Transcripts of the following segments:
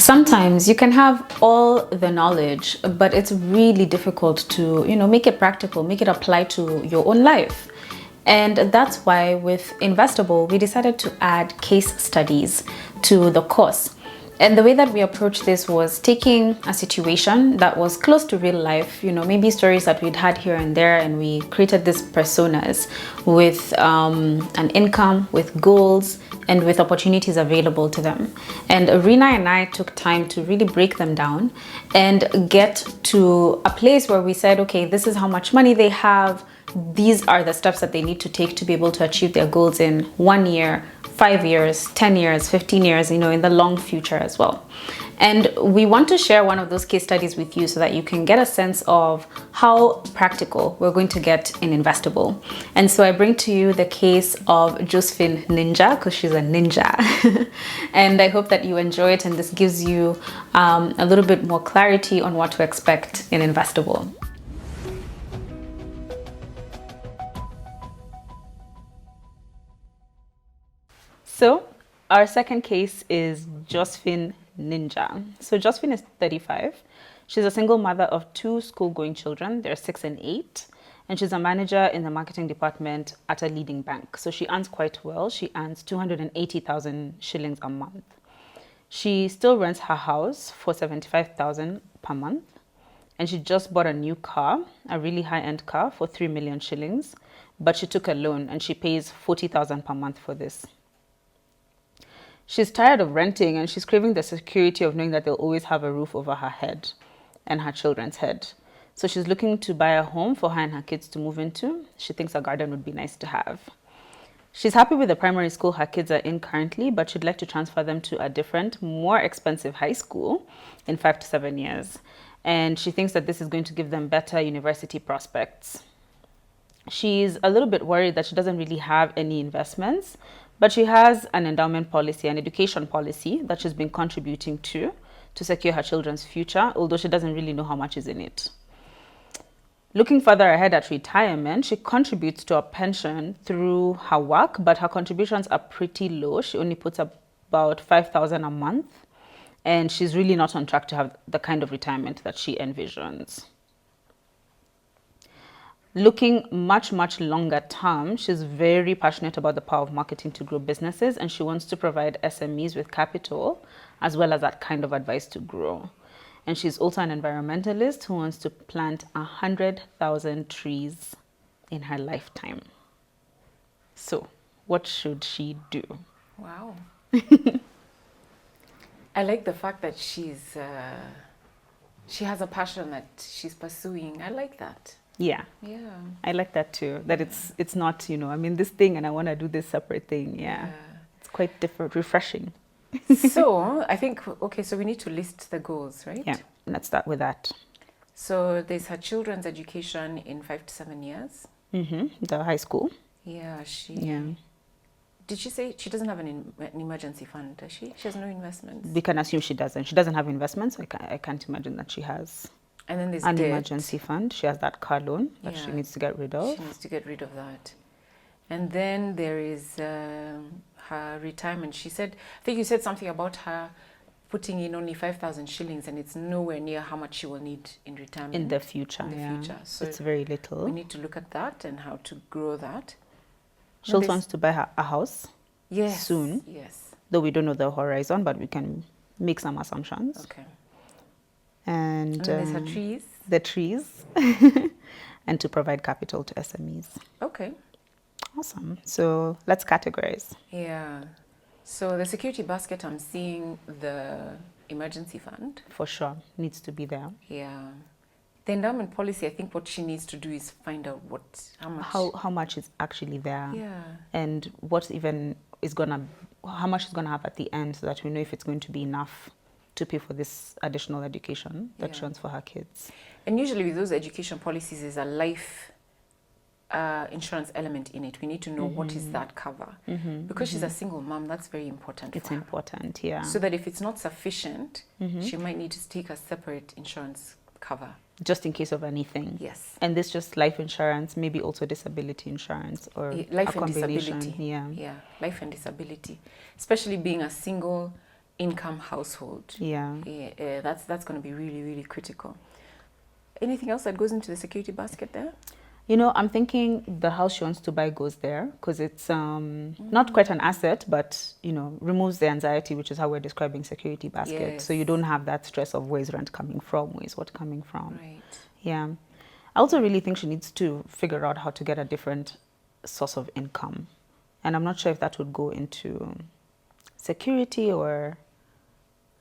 Sometimes you can have all the knowledge, but it's really difficult to, make it practical, make it apply to your own life. And that's why with Investable, we decided to add case studies to the course. And the way that we approached this was taking a situation that was close to real life, maybe stories that we'd had here and there, and we created these personas with an income, with goals, and with opportunities available to them. And Rina and I took time to really break them down and get to a place where we said, okay, this is how much money they have. These are the steps that they need to take to be able to achieve their goals in 1 year, 5 years, 10 years, 15 years, in the long future as well. And we want to share one of those case studies with you so that you can get a sense of how practical we're going to get in Investable. And so I bring to you the case of Josephine Ninja, because she's a ninja. And I hope that you enjoy it, and this gives you a little bit more clarity on what to expect in Investable. So our second case is Josephine Ninja. So Josephine is 35. She's a single mother of 2 school-going children. They're 6 and 8. And she's a manager in the marketing department at a leading bank. So she earns quite well. She earns 280,000 shillings a month. She still rents her house for 75,000 per month. And she just bought a new car, a really high-end car, for 3 million shillings. But she took a loan and she pays 40,000 per month for this. She's tired of renting, and she's craving the security of knowing that they'll always have a roof over her head and her children's head. So she's looking to buy a home for her and her kids to move into. She thinks a garden would be nice to have. She's happy with the primary school her kids are in currently, but she'd like to transfer them to a different, more expensive high school in 5 to 7 years. And she thinks that this is going to give them better university prospects. She's a little bit worried that she doesn't really have any investments, but she has an endowment policy, an education policy that she's been contributing to secure her children's future, although she doesn't really know how much is in it. Looking further ahead at retirement, she contributes to a pension through her work, but her contributions are pretty low. She only puts about 5,000 a month, and she's really not on track to have the kind of retirement that she envisions. Looking much, much longer term, she's very passionate about the power of marketing to grow businesses, and she wants to provide SMEs with capital as well as that kind of advice to grow. And she's also an environmentalist who wants to plant 100,000 trees in her lifetime. So, what should she do? Wow. I like the fact that she has a passion that she's pursuing. I like that. Yeah. I like that too. That it's not, this thing and I want to do this separate thing. Yeah. It's quite different, refreshing. So I think, okay, so we need to list the goals, right? Yeah, let's start with that. So there's her children's education in 5 to 7 years. The high school. Yeah, Yeah. Did she say she doesn't have an emergency fund, does she? She has no investments. We can assume she doesn't. She doesn't have investments. I can't imagine that she has. And then there's an debt. Emergency fund. She has that car loan that she needs to get rid of. She needs to get rid of that. And then there is her retirement. She said, I think you said something about her putting in only 5,000 shillings, and it's nowhere near how much she will need in retirement. In the future. So it's very little. We need to look at that and how to grow that. She also wants to buy a house soon. Yes. Though we don't know the horizon, but we can make some assumptions. Okay. And there's her trees. The trees. And to provide capital to SMEs. Okay. Awesome. So let's categorize. Yeah. So the security basket, I'm seeing the emergency fund. For sure. Needs to be there. Yeah. The endowment policy, I think what she needs to do is find out how much is actually there. Yeah. And how much is gonna have at the end, so that we know if it's going to be enough to pay for this additional education that she wants for her kids. And usually with those education policies, there's a life insurance element in it. We need to know what is that cover. Because she's a single mom, that's very important for her. It's important, yeah. So that if it's not sufficient, she might need to take a separate insurance cover. Just in case of anything. Yes. And this just life insurance, maybe also disability insurance, or life a and combination. Disability. Yeah. Yeah, life and disability. Especially being a single income household. Yeah. That's going to be really, really critical. Anything else that goes into the security basket there? You know, I'm thinking the house she wants to buy goes there because it's not quite an asset, but, you know, removes the anxiety, which is how we're describing security basket. Yes. So you don't have that stress of where's rent coming from, where's what coming from. Right. Yeah. I also really think she needs to figure out how to get a different source of income. And I'm not sure if that would go into security or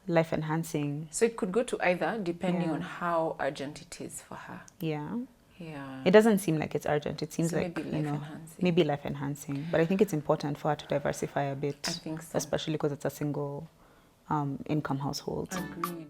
life enhancing. So it could go to either, depending Yeah. on how urgent it is for her. Yeah. Yeah. It doesn't seem like it's urgent. It seems So like, maybe you life know, enhancing. maybe life enhancing. But I think it's important for her to diversify a bit. I think so. Especially because it's a single income household. Agreed.